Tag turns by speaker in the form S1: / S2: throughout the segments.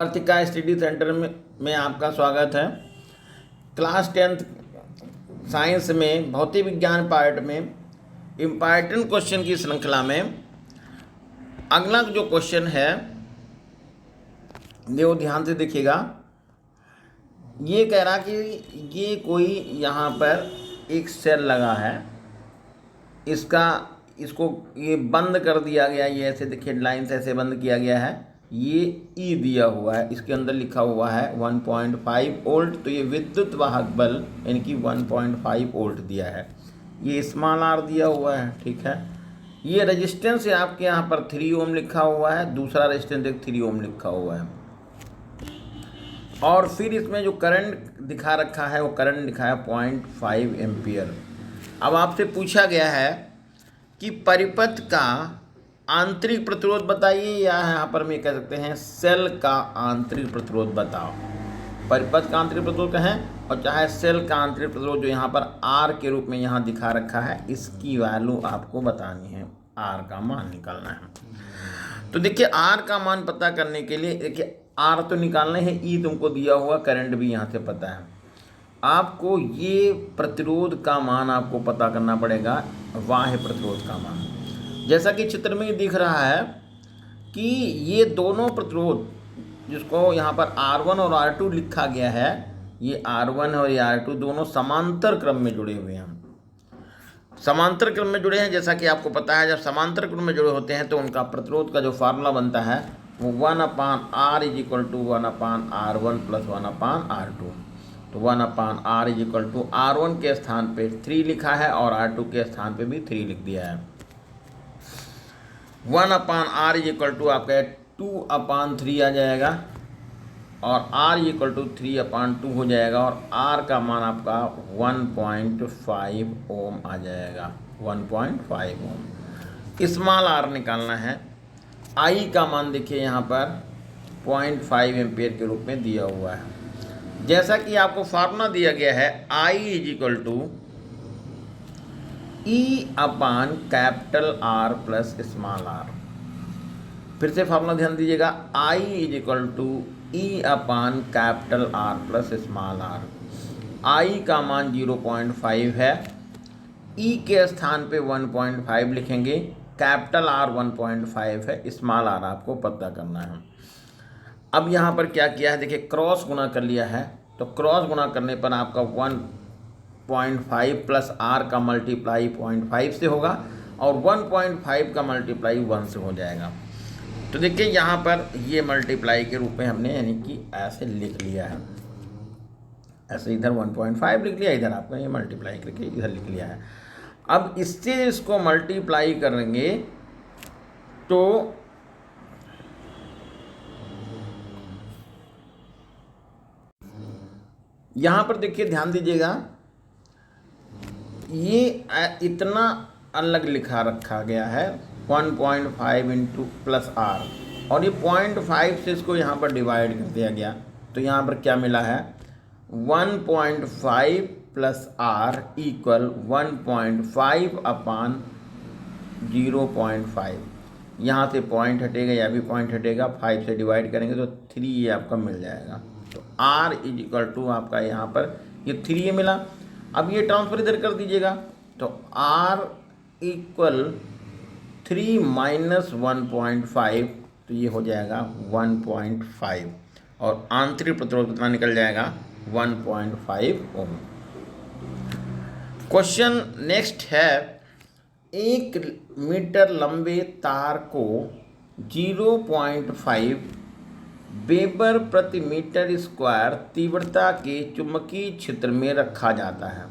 S1: आर्थिका study centre में आपका स्वागत है। क्लास 10th साइंस में भौतिक विज्ञान पार्ट में इम्पॉर्टेंट क्वेश्चन की श्रृंखला में अगला जो क्वेश्चन है वो ध्यान से देखिएगा। ये कह रहा कि ये कोई यहाँ पर एक सेल लगा है, इसको ये बंद कर दिया गया। ये ऐसे देखिए लाइन से ऐसे बंद किया गया है। ये ई दिया हुआ है, इसके अंदर लिखा हुआ है 1.5 वोल्ट। तो ये विद्युत वाहक बल यानी कि 1.5 वोल्ट दिया है। ये स्मॉल आर दिया हुआ है, ठीक है। ये रेजिस्टेंस है आपके यहाँ पर 3 ओम लिखा हुआ है, दूसरा रेजिस्टेंस एक 3 ओम लिखा हुआ है। और फिर इसमें जो करंट दिखा रखा है वो करंट लिखा है 0.5 एम्पियर। अब आपसे पूछा गया है कि परिपथ का आंतरिक प्रतिरोध बताइए, या यहाँ पर हम ये कह सकते हैं सेल का आंतरिक प्रतिरोध बताओ। परिपथ का आंतरिक प्रतिरोध कहें और चाहे सेल का आंतरिक प्रतिरोध जो यहाँ पर आर के रूप में यहाँ दिखा रखा है, इसकी वैल्यू आपको बतानी है, आर का मान निकालना है। तो देखिए आर का मान पता करने के लिए देखिए आर तो निकालना है, ई तुमको दिया हुआ, करंट भी यहाँ से पता है। आपको ये प्रतिरोध का मान आपको पता करना पड़ेगा, बाह्य प्रतिरोध का मान। जैसा कि चित्र में दिख रहा है कि ये दोनों प्रतिरोध जिसको यहाँ पर R1 और R2 लिखा गया है, ये R1 और ये R2 दोनों समांतर क्रम में जुड़े हुए हैं। समांतर क्रम में जुड़े हैं, जैसा कि आपको पता है जब समांतर क्रम में जुड़े होते हैं तो उनका प्रतिरोध का जो फार्मूला बनता है वो 1/R = 1/R1 + 1/R2। तो 1/R = R1 के स्थान पे 3 लिखा है और R2 के स्थान पे भी 3 लिख दिया है। 1/R = आपका 2/3 आ जाएगा और R = 3/2 हो जाएगा और R का मान आपका 1.5 ओम आ जाएगा, 1.5 ओम। स्मॉल r निकालना है। I का मान देखिए यहाँ पर 0.5 एम्पियर के रूप में दिया हुआ है। जैसा कि आपको फार्मूला दिया गया है I = E/R + स्मॉल r। फिर से फार्मूला ध्यान दीजिएगा, I = E/R + small r। I का मान 0.5 है, E के स्थान पे 1.5 लिखेंगे, कैपिटल R 1.5 है, स्मॉल r आपको पता करना है। अब यहाँ पर क्या किया है देखिए, क्रॉस गुना कर लिया है। तो क्रॉस गुना करने पर आपका 1.5 + R का मल्टीप्लाई 0.5 से होगा और 1.5 का मल्टीप्लाई 1 से हो जाएगा। तो देखिए यहाँ पर ये मल्टीप्लाई के रूप में हमने यानी कि ऐसे लिख लिया है, ऐसे इधर 1.5 लिख लिया, इधर आपका ये मल्टीप्लाई करके इधर लिख लिया है। अब इससे इसको मल्टीप्लाई करेंगे तो यहाँ पर देखिए ध्यान दीजिएगा, ये इतना अलग लिखा रखा गया है 1.5 + R और ये 0.5 से इसको यहाँ पर डिवाइड कर दिया गया। तो यहाँ पर क्या मिला है, 1.5 + R = 1.5/0.5। यहाँ से पॉइंट हटेगा, या भी पॉइंट हटेगा, 5 से डिवाइड करेंगे तो 3 ये आपका मिल जाएगा। तो R = आपका यहाँ पर ये 3 मिला। अब ये ट्रांसफर इधर कर दीजिएगा, तो R = 3 - 1.5, तो ये हो जाएगा 1.5 और आंतरिक प्रतिरोध कितना निकल जाएगा, 1.5 ओम। क्वेश्चन नेक्स्ट है, 1 मीटर लंबे तार को 0.5 वेबर प्रति मीटर स्क्वायर तीव्रता के चुंबकीय क्षेत्र में रखा जाता है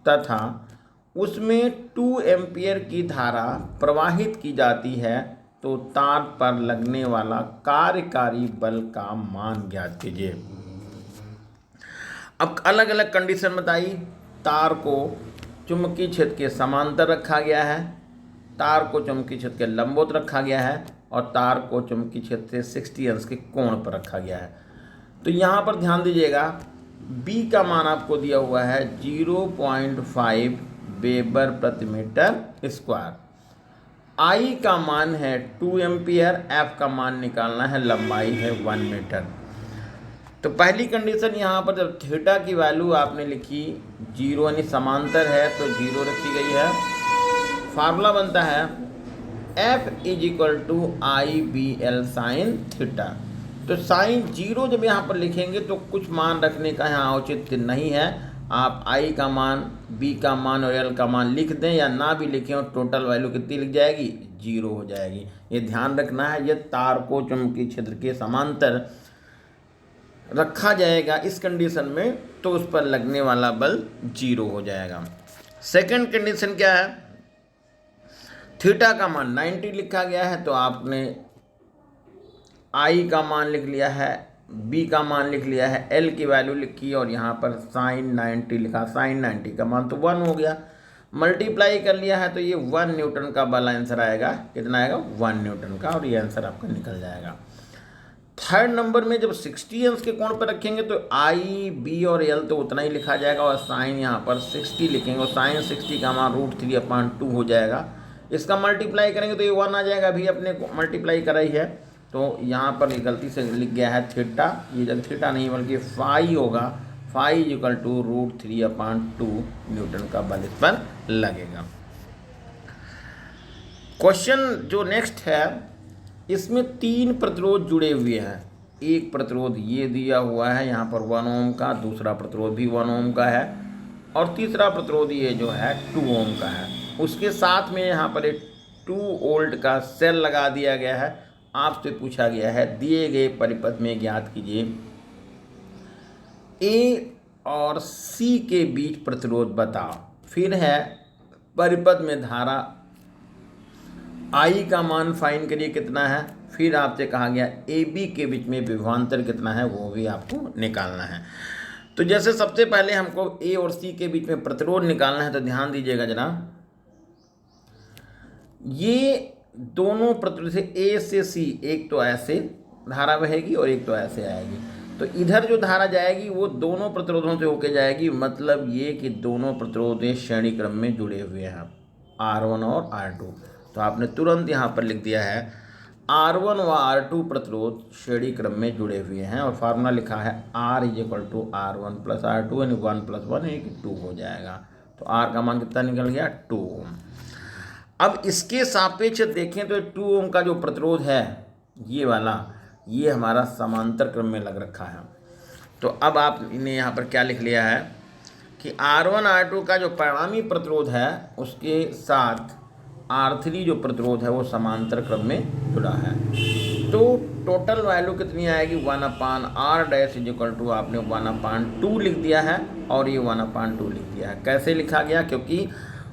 S1: तथा उसमें 2 एम्पियर की धारा प्रवाहित की जाती है, तो तार पर लगने वाला कार्यकारी बल का मान ज्ञात कीजिए। अब अलग अलग कंडीशन बताई। तार को चुंबकीय क्षेत्र के समांतर रखा गया है, तार को चुंबकीय क्षेत्र के लंबवत रखा गया है और तार को चुंबकीय क्षेत्र से 60 अंश के कोण पर रखा गया है। तो यहाँ पर ध्यान दीजिएगा, B का मान आपको दिया हुआ है 0.5 वेबर प्रति मीटर स्क्वायर। आई का मान है 2 एम्पियर, एफ का मान निकालना है, लंबाई है 1 मीटर। तो पहली कंडीशन यहाँ पर जब थीटा की वैल्यू आपने लिखी 0 यानी समांतर है तो 0 रखी गई है। फार्मूला बनता है F is equal to I B L sine theta. तो साइन 0 जब यहाँ पर लिखेंगे तो कुछ मान रखने का यहाँ औचित्य नहीं है। आप आई का मान, बी का मान और एल का मान लिख दें या ना भी लिखें और टोटल वैल्यू कितनी लिख जाएगी, 0 हो जाएगी। ये ध्यान रखना है। ये तार को चुंबकीय क्षेत्र के समांतर रखा जाएगा इस कंडीशन में तो उस पर लगने वाला बल 0 हो जाएगा। सेकंड कंडीशन क्या है, थीटा का मान 90 लिखा गया है तो आपने आई का मान लिख लिया है, बी का मान लिख लिया है, एल की वैल्यू लिखी और यहाँ पर साइन 90 लिखा। साइन 90 का मान तो 1 हो गया, मल्टीप्लाई कर लिया है तो ये 1 न्यूटन का बल आंसर आएगा। कितना आएगा, 1 न्यूटन का, और ये आंसर आपका निकल जाएगा। थर्ड नंबर में जब 60 अंश के कोण पर रखेंगे तो आई, बी और एल तो उतना ही लिखा जाएगा और साइन यहाँ पर 60 लिखेंगे और साइन 60 का मान √3/2 हो जाएगा। इसका मल्टीप्लाई करेंगे तो ये 1 आ जाएगा, अभी अपने को मल्टीप्लाई करा ही है तो यहाँ पर गलती से लिख गया है थीटा, ये जब थीटा नहीं बल्कि फाई होगा। फाई इक्वल टू √3/2 न्यूटन का बल इस पर लगेगा। क्वेश्चन जो नेक्स्ट है, इसमें 3 प्रतिरोध जुड़े हुए हैं। एक प्रतिरोध ये दिया हुआ है यहाँ पर 1 ओम का, दूसरा प्रतिरोध भी 1 ओम का है और तीसरा प्रतिरोध ये जो है 2 ओम का है। उसके साथ में यहाँ पर एक 2 वोल्ट का सेल लगा दिया गया है। आपसे पूछा गया है दिए गए परिपथ में ज्ञात कीजिए ए और सी के बीच प्रतिरोध बताओ। फिर है परिपथ में धारा आई का मान फाइंड करिए कितना है। फिर आपसे कहा गया ए बी के बीच में विभवांतर कितना है, वो भी आपको निकालना है। तो जैसे सबसे पहले हमको ए और सी के बीच में प्रतिरोध निकालना है तो ध्यान दीजिएगा जरा, ये दोनों प्रतिरोध से ए से सी, एक तो ऐसे धारा बहेगी और एक तो ऐसे आएगी। तो इधर जो धारा जाएगी वो दोनों प्रतिरोधों से होके जाएगी, मतलब ये कि दोनों प्रतिरोध श्रेणी क्रम में जुड़े हुए हैं, R1 और R2। तो आपने तुरंत यहाँ पर लिख दिया है R1 व R2 प्रतिरोध श्रेणी क्रम में जुड़े हुए हैं और फार्मूला लिखा है R is equal to R1 plus R2 यानी 1 + 1 यानी 2 हो जाएगा। तो R का मान कितना निकल गया, 2 ओम। अब इसके सापेक्ष देखें तो 2 ओम का जो प्रतिरोध है ये वाला, ये हमारा समांतर क्रम में लग रखा है। तो अब आपने यहाँ पर क्या लिख लिया है कि R1 R2 का जो परिणामी प्रतिरोध है उसके साथ R3 जो प्रतिरोध है वो समांतर क्रम में जुड़ा है। तो टोटल वैल्यू कितनी आएगी, 1/R' इज इक्वल टू आपने 1/2 लिख दिया है और ये 1/2 लिख दिया है। कैसे लिखा गया, क्योंकि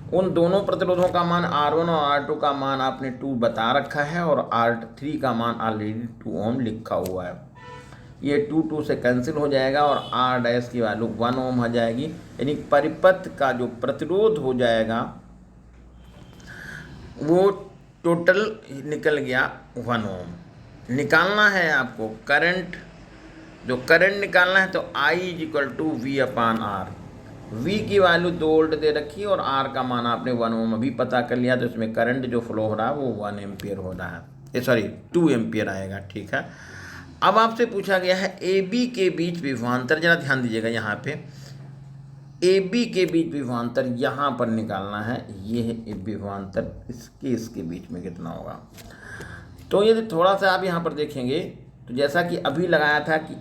S1: उन दोनों प्रतिरोधों का मान R1 और R2 का मान आपने 2 बता रखा है और R3 का मान ऑलरेडी 2 ओम लिखा हुआ है। ये 2 से कैंसिल हो जाएगा और R' की वैल्यू 1 ओम हो जाएगी, यानी परिपथ का जो प्रतिरोध हो जाएगा वो टोटल निकल गया 1 ओम। निकालना है आपको करंट, जो करंट निकालना है तो I is equal to V/R। V की वैल्यू 2 वोल्ट दे रखी है और R का मान आपने 1 ओम अभी पता कर लिया, तो इसमें करंट जो फ्लो हो रहा है वो 1 एम्पियर हो रहा है, सॉरी 2 एम्पियर आएगा। ठीक है, अब आपसे पूछा गया है ए बी के बीच विभवांतर। जरा ध्यान दीजिएगा, यहाँ पे ए बी के बीच विभवांतर यहाँ पर निकालना है। ये है विभवांतर, इसके बीच में कितना होगा। तो यदि थोड़ा सा आप यहाँ पर देखेंगे तो जैसा कि अभी लगाया था कि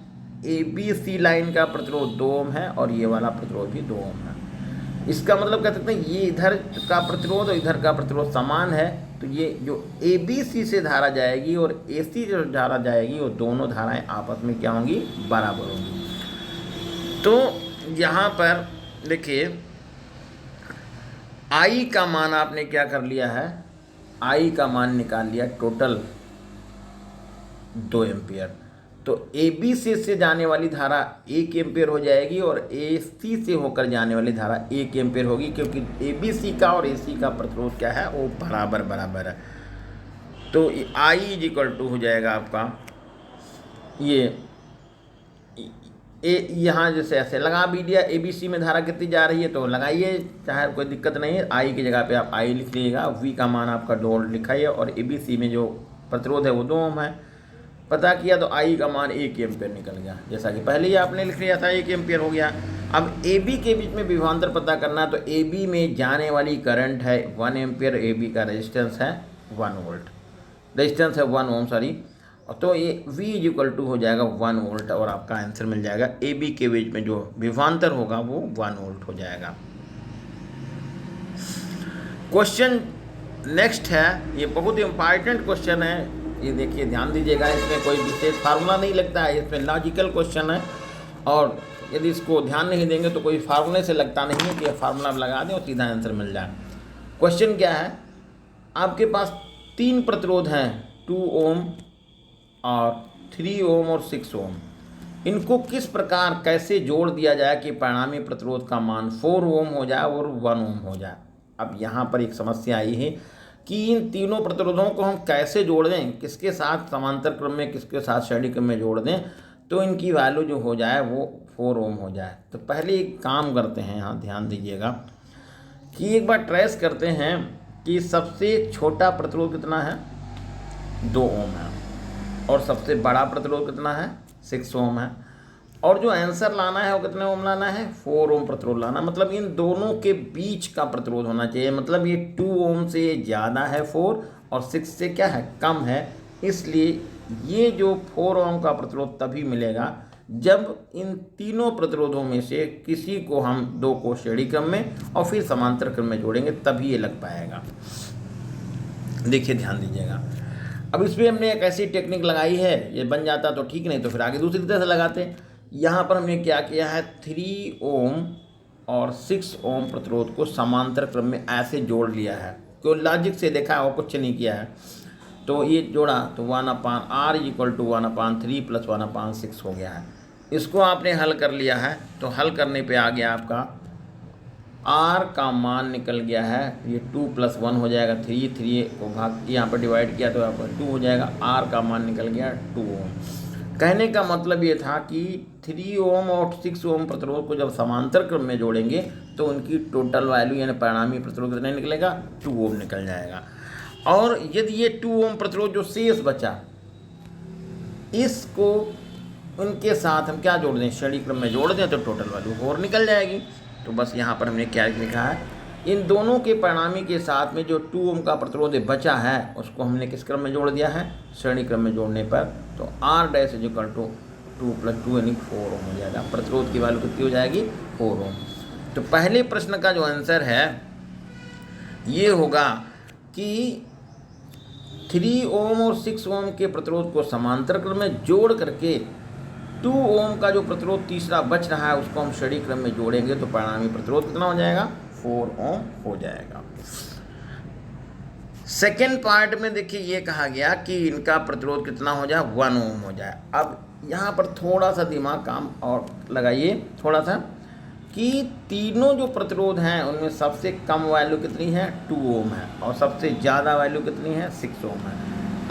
S1: ए बी सी लाइन का प्रतिरोध 2 ओम है और ये वाला प्रतिरोध भी 2 ओम है। इसका मतलब कह सकते हैं ये इधर का प्रतिरोध और इधर का प्रतिरोध समान है, तो ये जो ए बी सी से धारा जाएगी और ए सी जो धारा जाएगी वो दोनों धाराएं आपस में क्या होंगी, बराबर होंगी। तो यहाँ पर देखिए आई का मान आपने क्या कर लिया है, आई का मान निकाल लिया टोटल 2 एम्पियर। तो ए बी से जाने वाली धारा 1 एम्पियर हो जाएगी और ए सी से होकर जाने वाली धारा 1 एम्पियर होगी, क्योंकि ए बी सी का और ए सी का प्रतिरोध क्या है, वो बराबर है। तो आई इज इक्वल टू हो जाएगा आपका ये यहाँ जैसे ऐसे लगा भी दिया, ABC में धारा कितनी जा रही है तो लगाइए, चाहे कोई दिक्कत नहीं है। I की जगह पे आप I लिख लीजिएगा, V का मान आपका 2 वोल्ट लिखा है और ABC में जो प्रतिरोध है वो 2 ओम है। पता किया तो I का मान 1 एम्पियर निकल गया, जैसा कि पहले ही आपने लिख लिया था 1 एम्पियर हो गया। अब AB के बीच में विभवांतर पता करना है, तो AB में जाने वाली करंट है 1 एम्पियर, AB का रेजिस्टेंस है 1 वोल्ट, रेजिस्टेंस है 1 ओम सॉरी, तो ये V = हो जाएगा 1 वोल्ट और आपका आंसर मिल जाएगा। AB के बीच में जो विभवांतर होगा वो 1 वोल्ट हो जाएगा। क्वेश्चन नेक्स्ट है, ये बहुत इंपॉर्टेंट क्वेश्चन है, ये देखिए ध्यान दीजिएगा, इसमें कोई विशेष फार्मूला नहीं लगता है, इसमें लॉजिकल क्वेश्चन है और यदि इसको ध्यान नहीं देंगे तो कोई फार्मूले से लगता नहीं है कि फार्मूला लगा दें और सीधा आंसर मिल जाए। क्वेश्चन क्या है, आपके पास 3 प्रतिरोध हैं, 2 ओम और 3 ओम और 6 ओम। इनको किस प्रकार कैसे जोड़ दिया जाए कि परिणामी प्रतिरोध का मान 4 ओम हो जाए और 1 ओम हो जाए। अब यहाँ पर एक समस्या आई है कि इन तीनों प्रतिरोधों को हम कैसे जोड़ दें, किसके साथ समांतर क्रम में, किसके साथ श्रेणी क्रम में जोड़ दें तो इनकी वैल्यू जो हो जाए वो 4 ओम हो जाए। तो पहले एक काम करते हैं, यहाँ ध्यान दीजिएगा कि एक बार ट्रेस करते हैं कि सबसे छोटा प्रतिरोध कितना है, 2 ओम है, और सबसे बड़ा प्रतिरोध कितना है, 6 ओम है, और जो आंसर लाना है वो कितने ओम लाना है, 4 ओम प्रतिरोध लाना। मतलब इन दोनों के बीच का प्रतिरोध होना चाहिए, मतलब ये 2 ओम से ज़्यादा है 4 और 6 से क्या है, कम है। इसलिए ये जो 4 ओम का प्रतिरोध तभी मिलेगा जब इन तीनों प्रतिरोधों में से किसी को हम 2 को श्रेणी क्रम में और फिर समांतर क्रम में जोड़ेंगे, तभी ये लग पाएगा। देखिए ध्यान दीजिएगा, अब इस पर हमने एक ऐसी टेक्निक लगाई है, ये बन जाता तो ठीक, नहीं तो फिर आगे दूसरी तरह से लगाते हैं। यहाँ पर हमने क्या किया है, 3 ओम और 6 ओम प्रतिरोध को समांतर क्रम में ऐसे जोड़ लिया है, कोई लॉजिक से देखा है और कुछ नहीं किया है। तो ये जोड़ा तो 1/R = 1/3 + 1/6 हो गया है। इसको आपने हल कर लिया है, तो हल करने पे आ गया आपका R का मान निकल गया है, ये 2 + 1 हो जाएगा 3 को भाग यहाँ पर डिवाइड किया तो आपका 2 हो जाएगा। R का मान निकल गया 2 ओम। कहने का मतलब ये था कि 3 ओम और 6 ओम प्रतिरोध को जब समांतर क्रम में जोड़ेंगे तो उनकी टोटल वैल्यू यानी परिणामी प्रतिरोध कितना निकलेगा, 2 ओम निकल जाएगा। और यदि ये 2 ओम प्रतिरोध जो शेष बचा, इसको उनके साथ हम क्या जोड़ दें, श्रेणी क्रम में जोड़ दें तो टोटल वैल्यू 4 निकल जाएगी। तो बस यहाँ पर हमने क्या लिखा है, इन दोनों के परिणामी के साथ में जो 2 ओम का प्रतिरोध बचा है उसको हमने किस क्रम में जोड़ दिया है, श्रेणी क्रम में जोड़ने पर तो R' = 2 + 2 यानी 4 ओम हो जाएगा। प्रतिरोध की वैल्यू कितनी हो जाएगी, 4 ओम। तो पहले प्रश्न का जो आंसर है ये होगा कि 3 ओम और 6 ओम के प्रतिरोध को समांतर क्रम में जोड़ करके 2 ओम का जो प्रतिरोध तीसरा बच रहा है उसको हम श्रेणी क्रम में जोड़ेंगे तो परिणामी प्रतिरोध कितना हो जाएगा, 4 ओम हो जाएगा। सेकेंड पार्ट में देखिए ये कहा गया कि इनका प्रतिरोध कितना हो जाए, 1 ओम हो जाए। अब यहाँ पर थोड़ा सा दिमाग काम और लगाइए थोड़ा सा कि तीनों जो प्रतिरोध हैं उनमें सबसे कम वैल्यू कितनी है, 2 ओम है, और सबसे ज़्यादा वैल्यू कितनी है, 6 ओम है।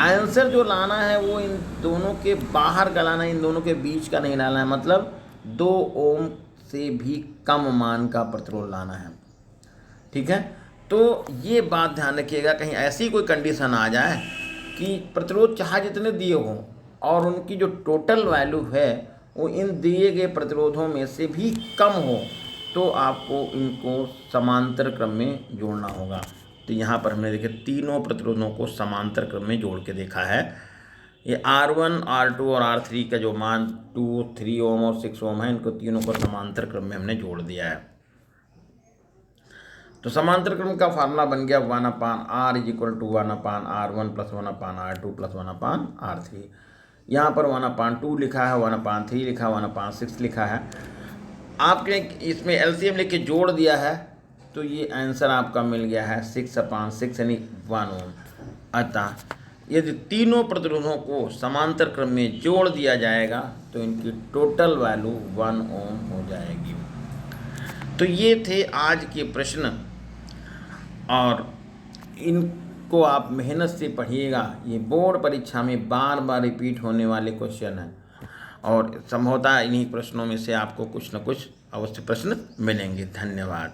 S1: आंसर जो लाना है वो इन दोनों के बाहर का लाना है, इन दोनों के बीच का नहीं लाना है, मतलब 2 ओम से भी कम मान का प्रतिरोध लाना है। ठीक है, तो ये बात ध्यान रखिएगा, कहीं ऐसी कोई कंडीशन आ जाए कि प्रतिरोध चाहे जितने दिए हों और उनकी जो टोटल वैल्यू है वो इन दिए गए प्रतिरोधों में से भी कम हो तो आपको इनको समांतर क्रम में जोड़ना होगा। तो यहाँ पर हमने देखे तीनों प्रतिरोधों को समांतर क्रम में जोड़ के देखा है। ये R1, R2 और R3 का जो मान 2, 3 ओम और 6 ओम है, इनको तीनों को समांतर क्रम में हमने जोड़ दिया है। तो समांतर क्रम का फार्मूला बन गया 1/R = 1/R1 + 1/R2 + 1/R3। यहाँ पर 1/2 लिखा है, 1/3 लिखा, 1/6 लिखा है। आपने इसमें एलसीएम लिख के जोड़ दिया है तो ये आंसर आपका मिल गया है 6/6 यानी 1 ओम। अतः यदि तीनों प्रतिरोधों को समांतर क्रम में जोड़ दिया जाएगा तो इनकी टोटल वैल्यू 1 ओम हो जाएगी। तो ये थे आज के प्रश्न और इनको आप मेहनत से पढ़िएगा, ये बोर्ड परीक्षा में बार बार रिपीट होने वाले क्वेश्चन हैं और संभवतः इन्हीं प्रश्नों में से आपको कुछ न कुछ अवश्य प्रश्न मिलेंगे। धन्यवाद।